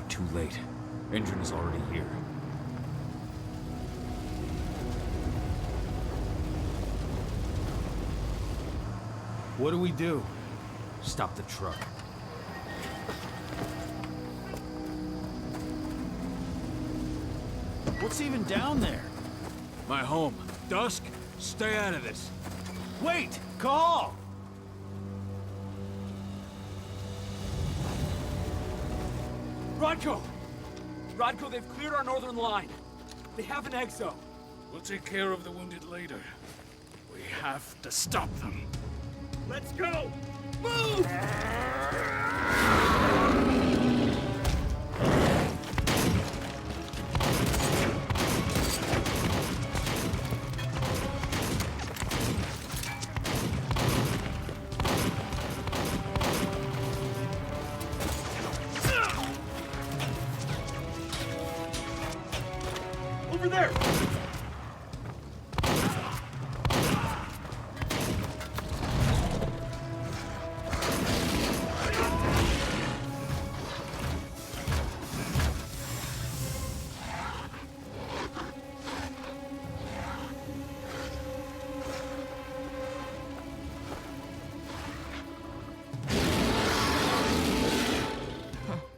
But too late. Engine is already here. What do we do? Stop the truck. What's even down there? My home. Dusk, stay out of this. Wait! Call! Rodko! Rodko, they've cleared our northern line. They have an exo. We'll take care of the wounded later. We have to stop them. Let's go! Move! Over there!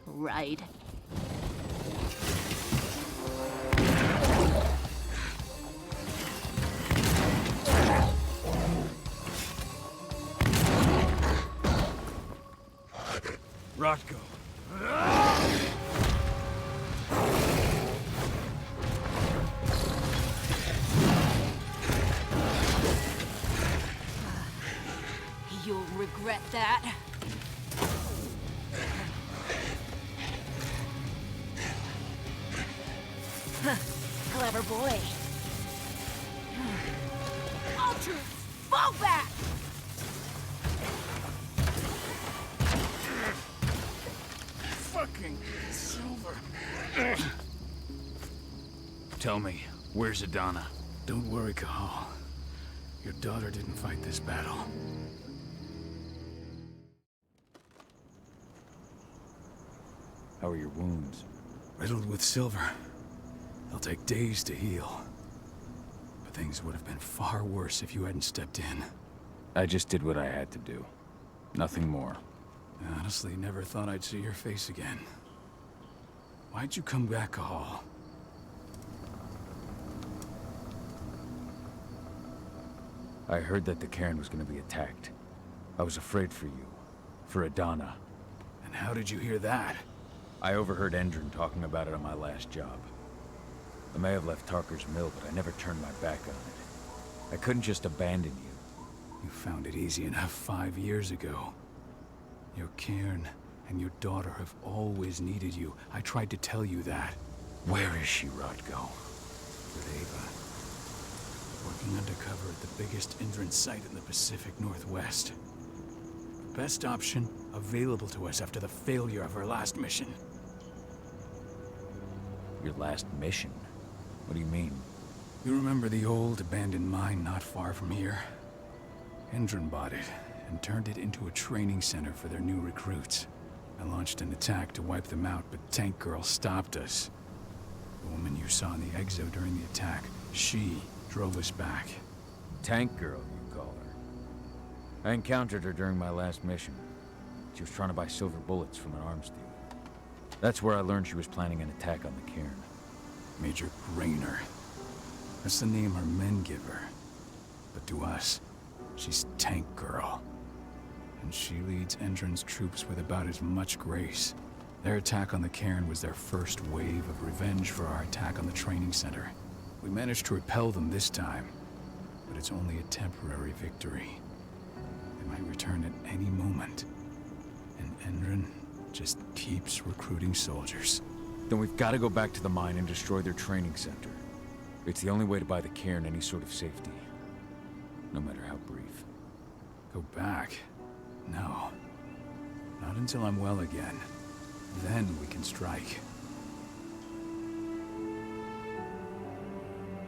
Right. Rodko. You'll regret that. Clever boy. Ultra, fall back! Fucking Silver. Tell me, where's Adana? Don't worry, Cahal. Your daughter didn't fight this battle. How are your wounds? Riddled with silver. They'll take days to heal. But things would have been far worse if you hadn't stepped in. I just did what I had to do. Nothing more. I honestly never thought I'd see your face again. Why'd you come back, Cahal? I heard that the cairn was gonna be attacked. I was afraid for you. For Adana. And how did you hear that? I overheard Endron talking about it on my last job. I may have left Tarker's mill, but I never turned my back on it. I couldn't just abandon you. You found it easy enough 5 years ago. Your cairn and your daughter have always needed you. I tried to tell you that. Where is she, Rodko? With Ava. Working undercover at the biggest Endron site in the Pacific Northwest. The best option available to us after the failure of our last mission. Your last mission? What do you mean? You remember the old abandoned mine not far from here? Endron bought it and turned it into a training center for their new recruits. I launched an attack to wipe them out, but Tank Girl stopped us. The woman you saw in the exo during the attack, she drove us back. Tank Girl, you call her. I encountered her during my last mission. She was trying to buy silver bullets from an arms dealer. That's where I learned she was planning an attack on the cairn. Major Grainer. That's the name her men give her. But to us, she's Tank Girl. And she leads Endron's troops with about as much grace. Their attack on the cairn was their first wave of revenge for our attack on the training center. We managed to repel them this time, but it's only a temporary victory. They might return at any moment. And Endron just keeps recruiting soldiers. Then we've got to go back to the mine and destroy their training center. It's the only way to buy the cairn any sort of safety. No matter how brief. Go back? No. Not until I'm well again. Then we can strike.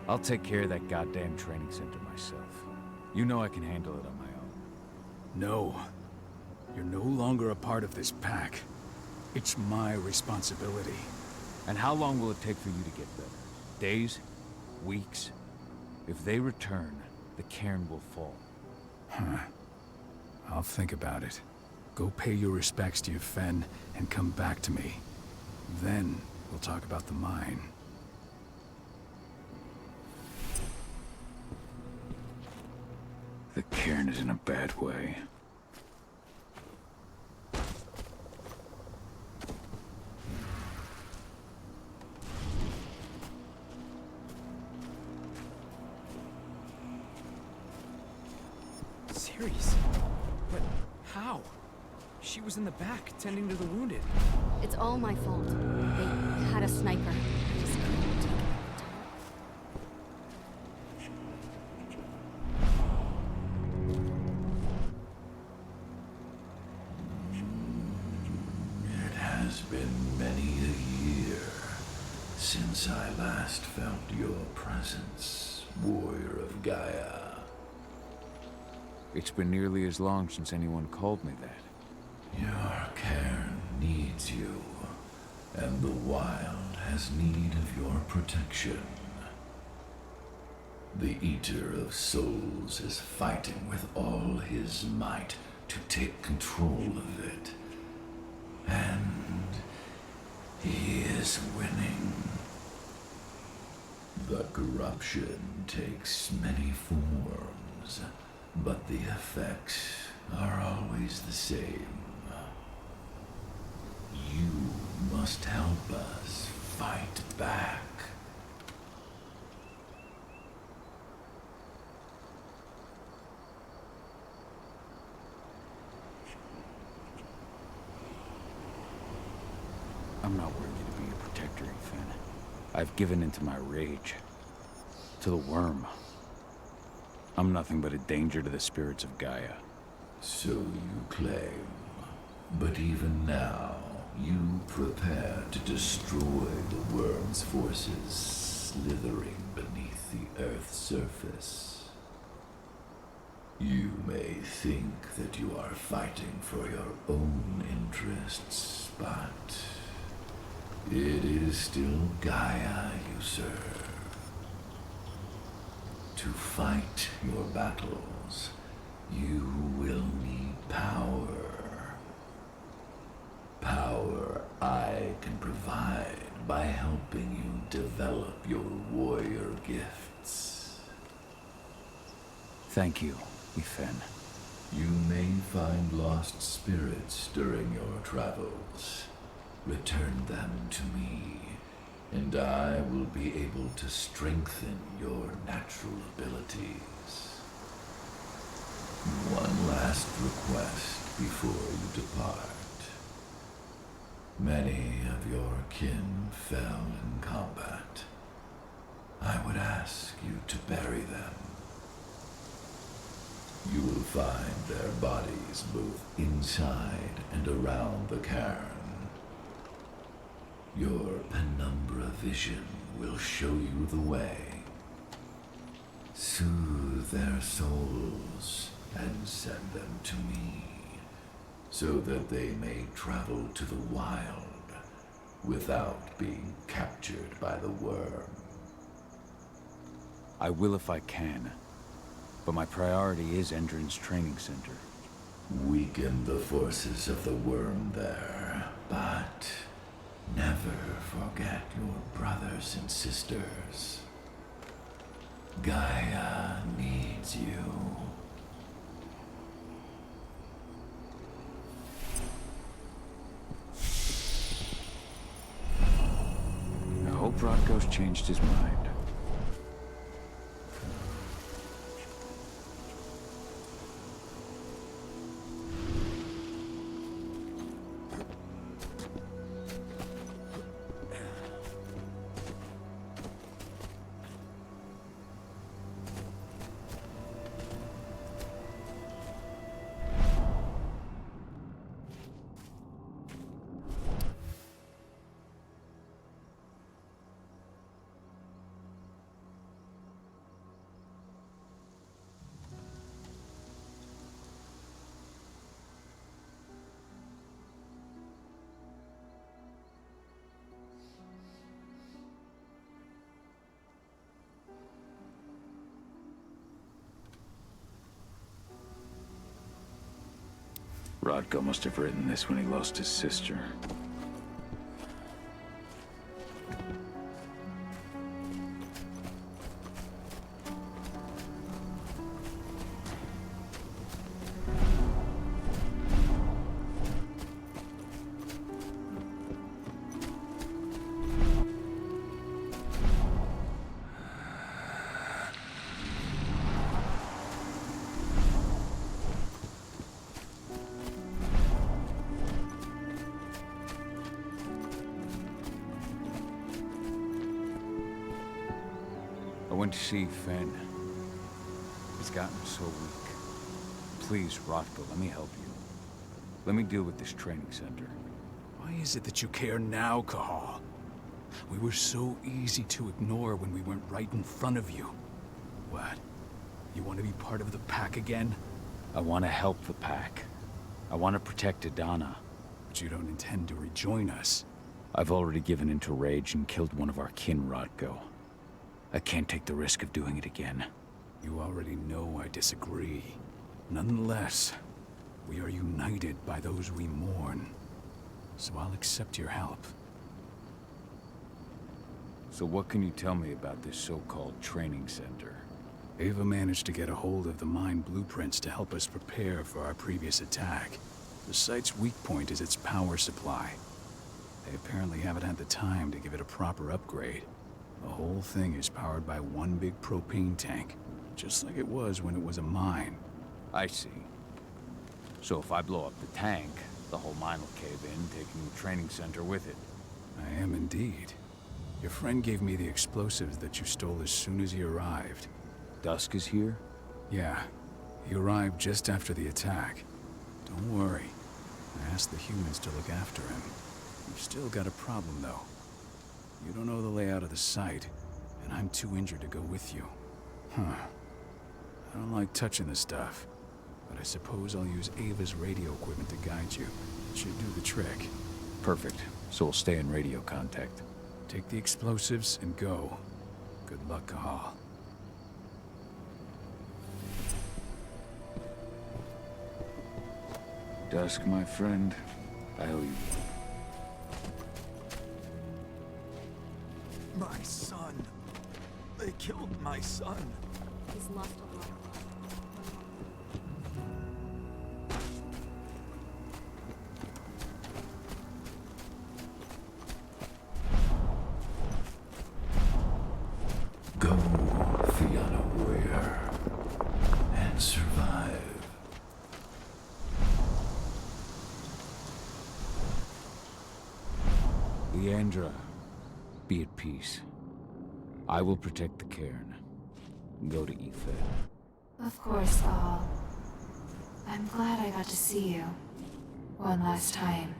I'll take care of that goddamn training center myself. You know I can handle it on my own. No. You're no longer a part of this pack. It's my responsibility. And how long will it take for you to get better? Days? Weeks? If they return, the cairn will fall. I'll think about it. Go pay your respects to your Fen, and come back to me. Then, we'll talk about the mine. The cairn is in a bad way. Series? But how? She was in the back, tending to the wounded. It's all my fault. They had a sniper. I just couldn't take it It has been many a year since I last felt your presence, warrior of Gaia. It's been nearly as long since anyone called me that. Your cairn needs you, and the wild has need of your protection. The Eater of Souls is fighting with all his might to take control of it. And he is winning. The corruption takes many forms, but the effects are always the same. You must help us fight back. I'm not worthy to be a protector, Ethan. I've given into my rage. To the worm. I'm nothing but a danger to the spirits of Gaia. So you claim. But even now, you prepare to destroy the worm's forces slithering beneath the Earth's surface. You may think that you are fighting for your own interests, but it is still Gaia you serve. To fight your battles, you will need power. Power I can provide by helping you develop your warrior gifts. Thank you, Ethan. You may find lost spirits during your travels. Return them to me, and I will be able to strengthen your natural abilities. One last request before you depart. Many of your kin fell in combat. I would ask you to bury them. You will find their bodies both inside and around the cairn. Your penumbra vision will show you the way. Soothe their souls and send them to me, so that they may travel to the wild without being captured by the worm. I will if I can, but my priority is Endron's training center. Weaken the forces of the worm there, but never forget your brothers and sisters. Gaia needs you. I hope Rodko's changed his mind. Rodko must have written this when he lost his sister. I went to see Fenn. He's gotten so weak. Please, Rothko, let me help you. Let me deal with this training center. Why is it that you care now, Cahal? We were so easy to ignore when we weren't right in front of you. What? You want to be part of the pack again? I want to help the pack. I want to protect Adana. But you don't intend to rejoin us. I've already given in to rage and killed one of our kin, Rodko. I can't take the risk of doing it again. You already know I disagree. Nonetheless, we are united by those we mourn. So I'll accept your help. So what can you tell me about this so-called training center? Ava managed to get a hold of the mine blueprints to help us prepare for our previous attack. The site's weak point is its power supply. They apparently haven't had the time to give it a proper upgrade. The whole thing is powered by one big propane tank, just like it was when it was a mine. I see. So if I blow up the tank, the whole mine will cave in, taking the training center with it. I am indeed. Your friend gave me the explosives that you stole as soon as he arrived. Dusk is here? Yeah, he arrived just after the attack. Don't worry. I asked the humans to look after him. We've still got a problem, though. You don't know the layout of the site, and I'm too injured to go with you. Huh. I don't like touching the stuff, but I suppose I'll use Ava's radio equipment to guide you. It should do the trick. Perfect. So we'll stay in radio contact. Take the explosives and go. Good luck, Cahal. Dusk, my friend, I owe you one. My son. They killed my son. He's lost a lot. Go, Fianna Warrior, and survive. Leandra, be at peace. I will protect the cairn. Go to Ethan. Of course, Al. I'm glad I got to see you. One last time.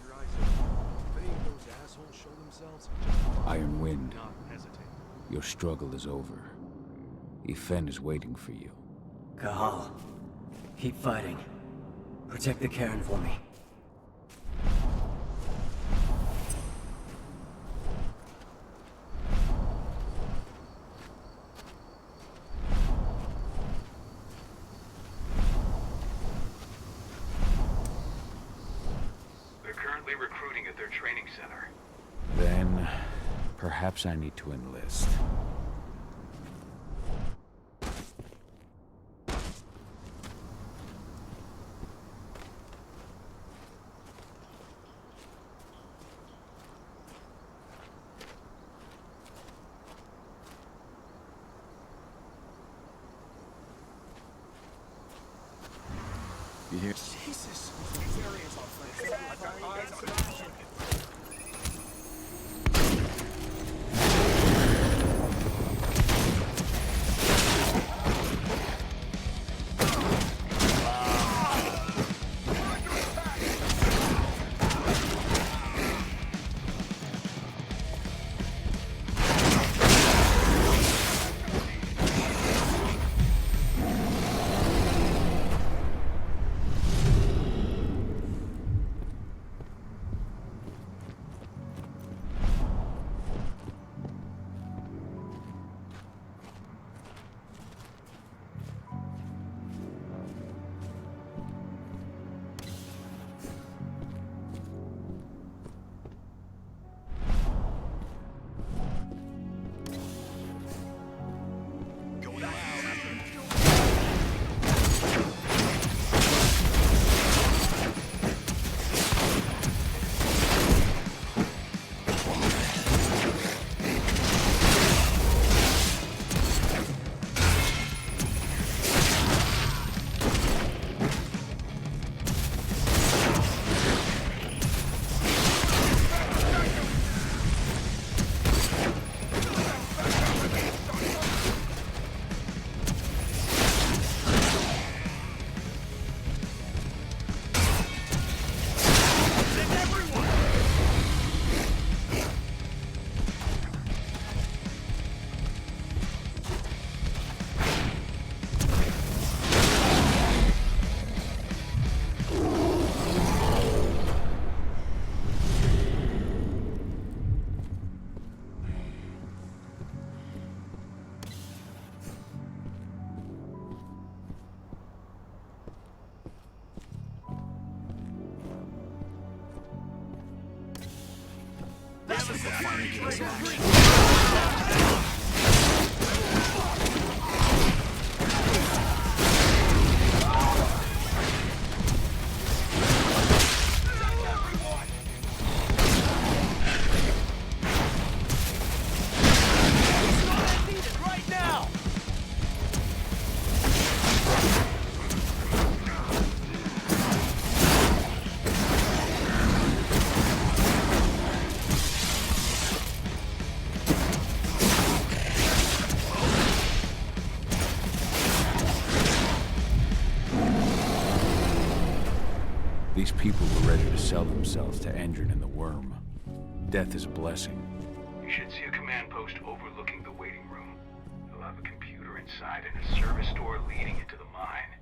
Your eyes are if any of those assholes show themselves, Iron Wind, not hesitate. your struggle is over. Ethan is waiting for you. Cahal, keep fighting. Protect the cairn for me. They're currently recruiting at their training center. Then, perhaps I need to enlist. You hear? Jesus. finally get us action. Right now! These people were ready to sell themselves to Endron and the Worm. Death is a blessing. You should see a command post overlooking the waiting room. You'll have a computer inside and a service door leading into the mine.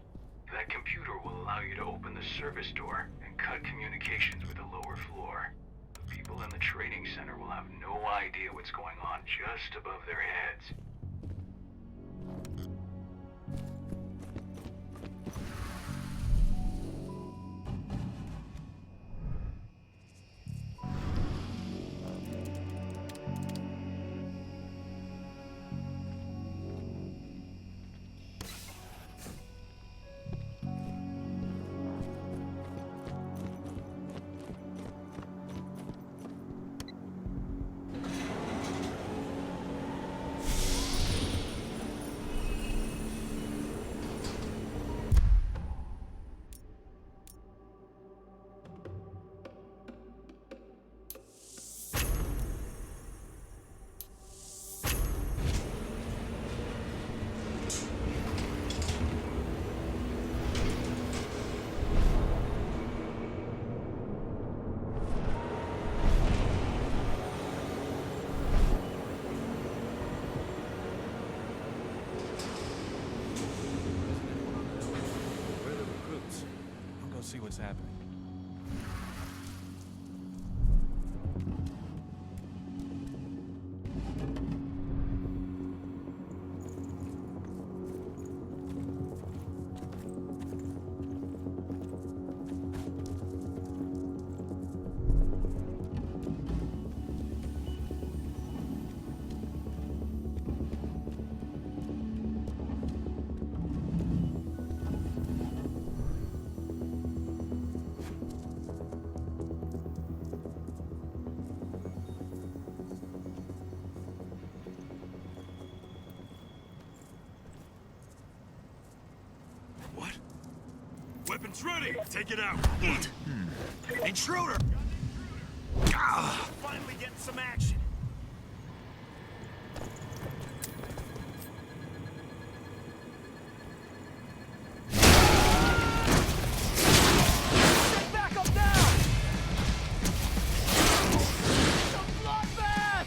That computer will allow you to open the service door and cut communications with the lower floor. The people in the training center will have no idea what's going on just above their heads. Where are the recruits? I'll go see what's happening. What? Weapons ready! Take it out! Intruder! Finally getting some action! Get back up now! It's a bloodbath!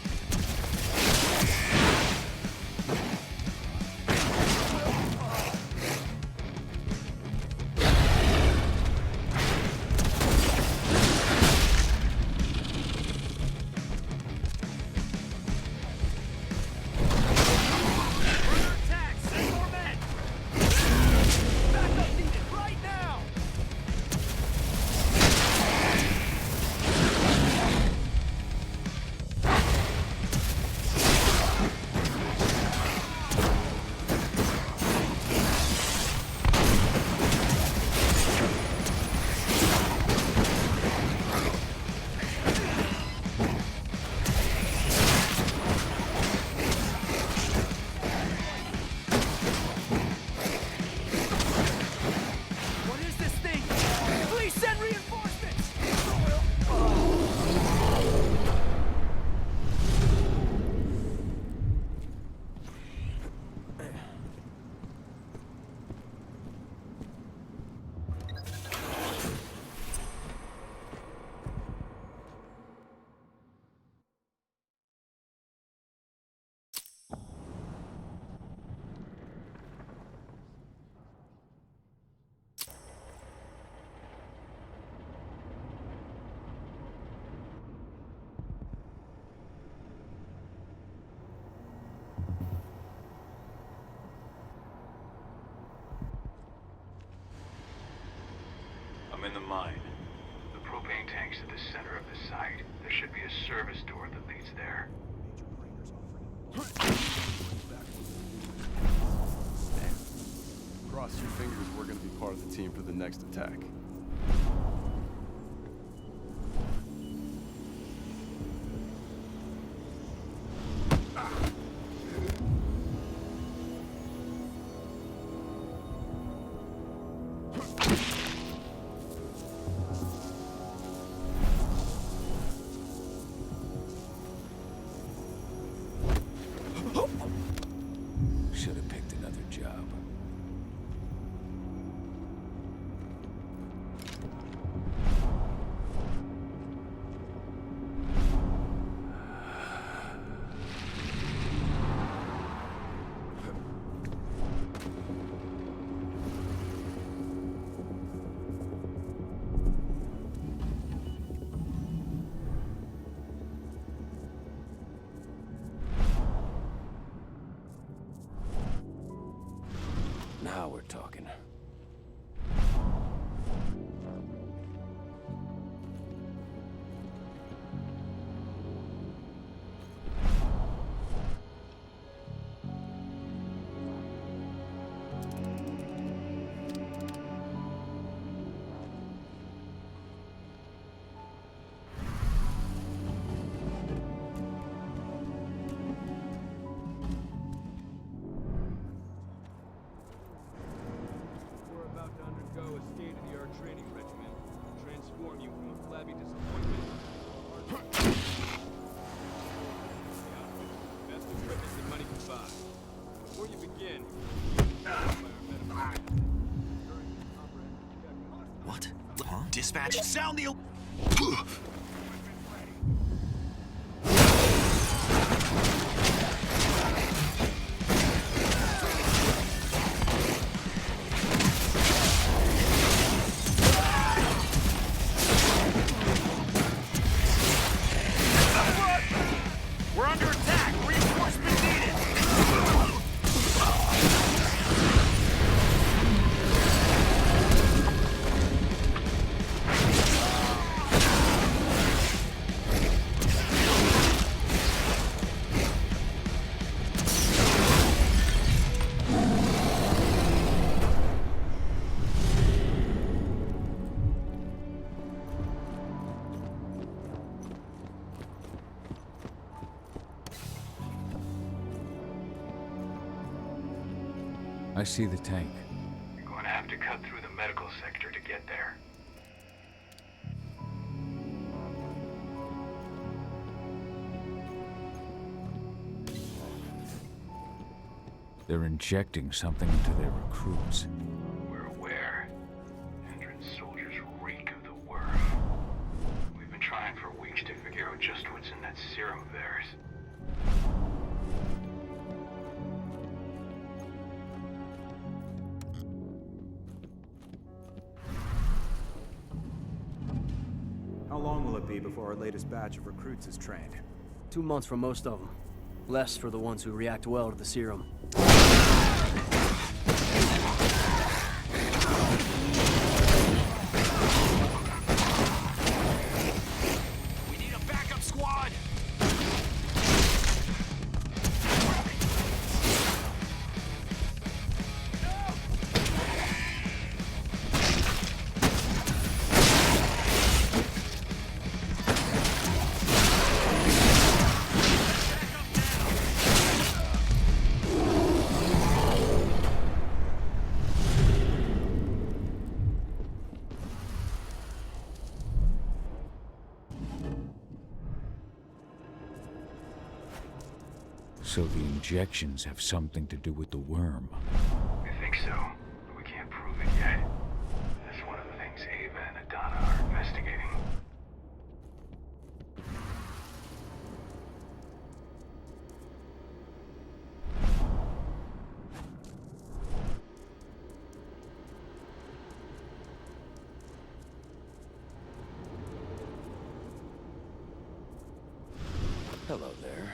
I'm in the mine. The probe propane tanks at the center of the site. There should be a service door that leads there. Cross your fingers, we're gonna be part of the team for the next attack. Should have picked another job. Now we're talking. We're about to undergo a state-of-the-art training regimen. Transform you from a flabby disappointment into a hard best equipment that money can buy. Before you begin, What? Huh? Dispatch, sound the... We're under attack! Reinforcement needed! I see the tank. You're going to have to cut through the medical sector to get there. They're injecting something into their recruits. We're aware. Endron's soldiers reek of the worm. We've been trying for weeks to figure out just what's in that serum of theirs. How long will it be before our latest batch of recruits is trained? 2 months for most of them. Less for the ones who react well to the serum. We need a backup squad! So the injections have something to do with the worm. We think so, but we can't prove it yet. That's one of the things Ava and Adana are investigating. Hello there.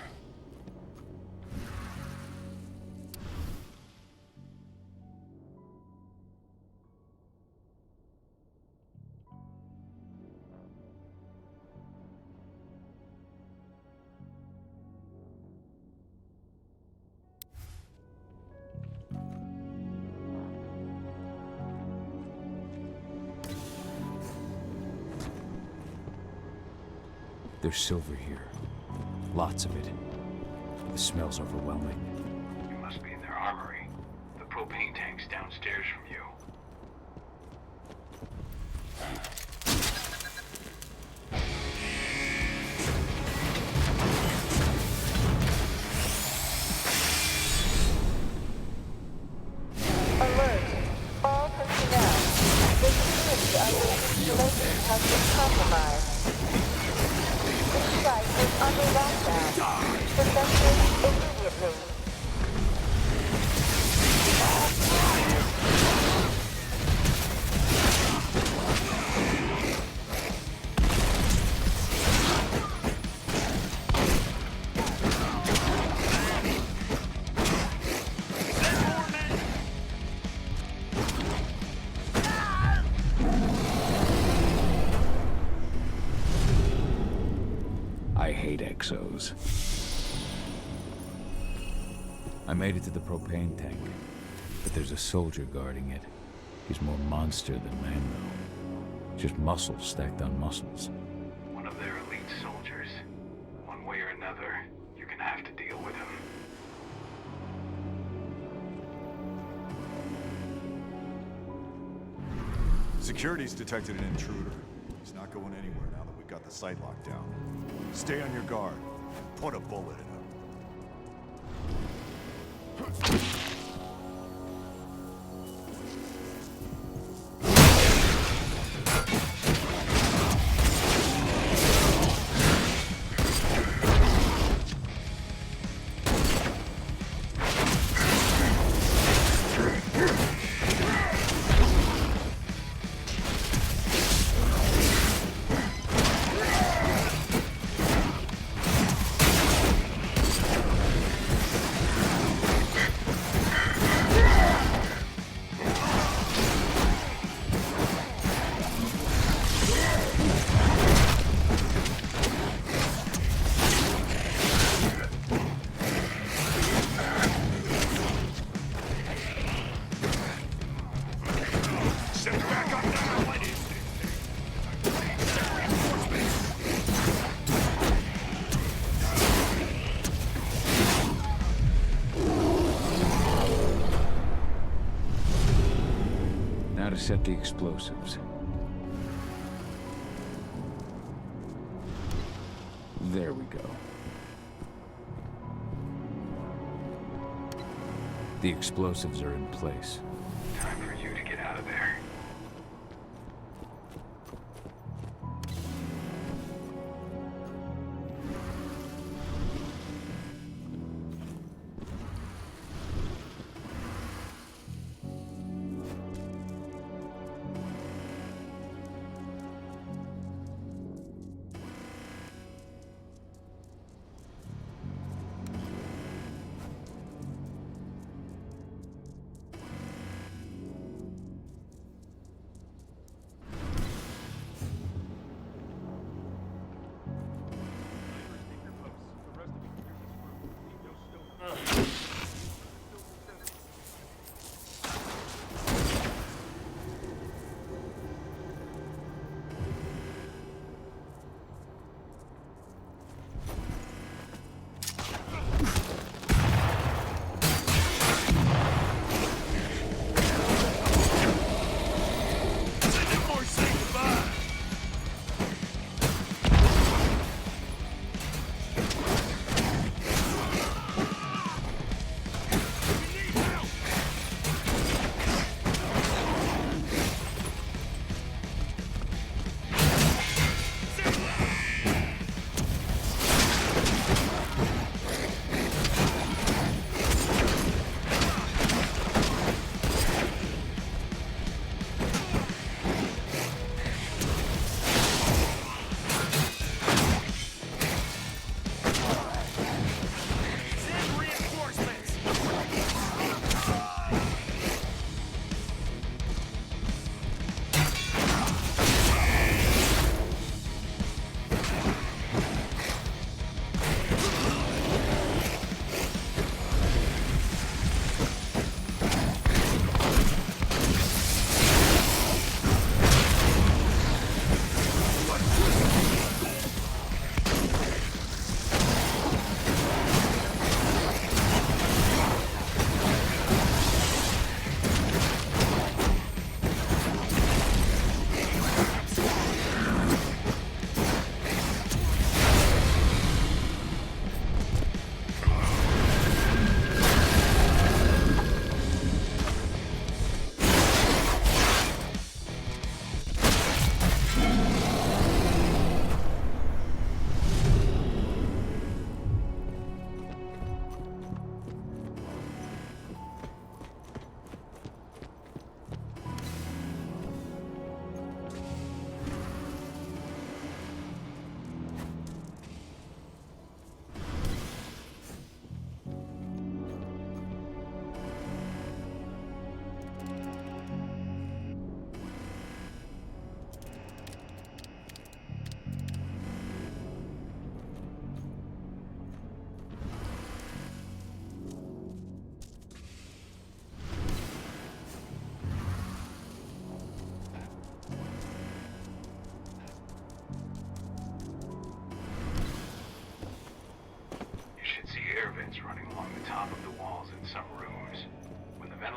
There's silver here. Lots of it. The smell's overwhelming. You must be in their armory. The propane tank's downstairs from you. Alert. All personnel. The security of this installation has been compromised. This site is under lockdown. Defected immediately. I hate exos. I made it to the propane tank, but there's a soldier guarding it. He's more monster than man, though. Just muscles stacked on muscles. One of their elite soldiers. One way or another, you're gonna have to deal with him. Security's detected an intruder. He's not going anywhere now that we've got the site locked down. Stay on your guard. Put a bullet in him. Now to set the explosives. There we go. The explosives are in place. Time for you to get out of there.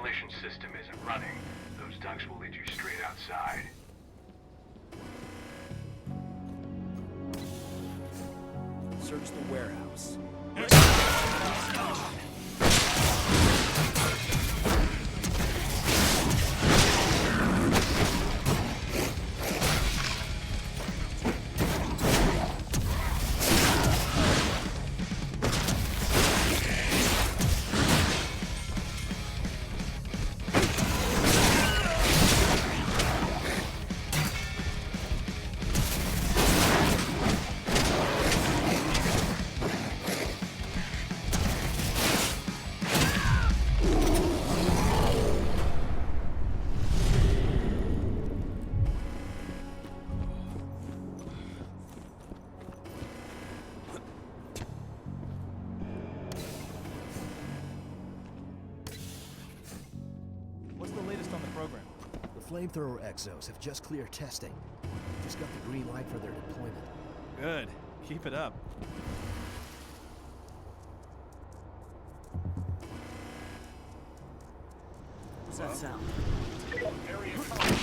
ventilation system isn't running, those ducts will lead you straight outside. Search the warehouse. What's the latest on the program? The flamethrower exos have just cleared testing. Just got the green light for their deployment. Good. Keep it up. What's that sound? Area code.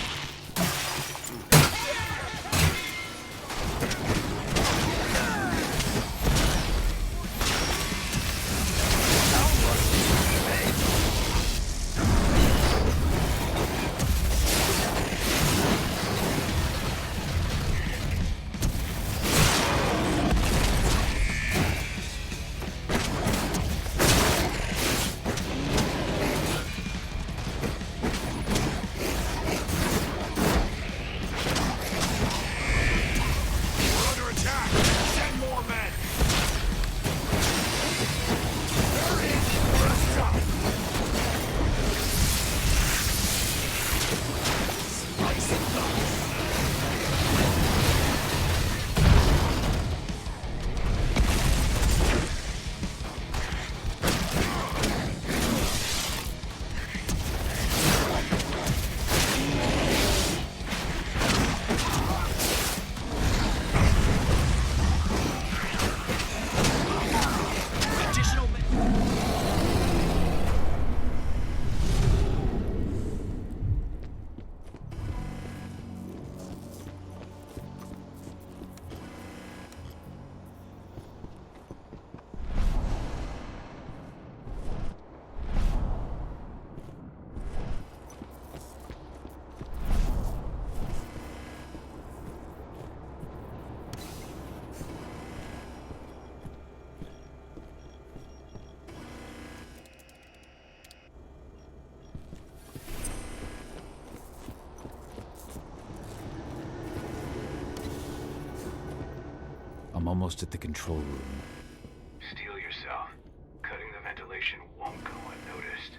I'm almost at the control room. Steel yourself. Cutting the ventilation won't go unnoticed.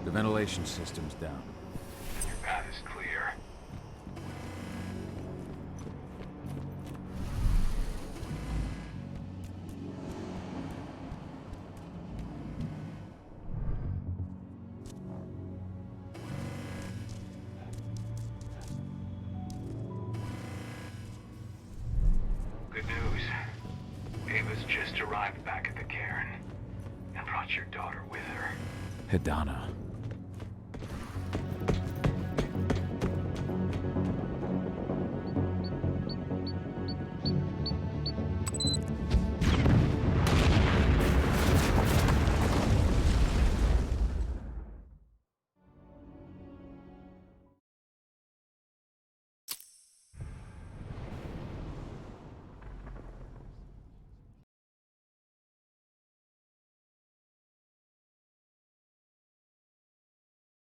The ventilation system's down. Your path is clear. your daughter with her. Hidana.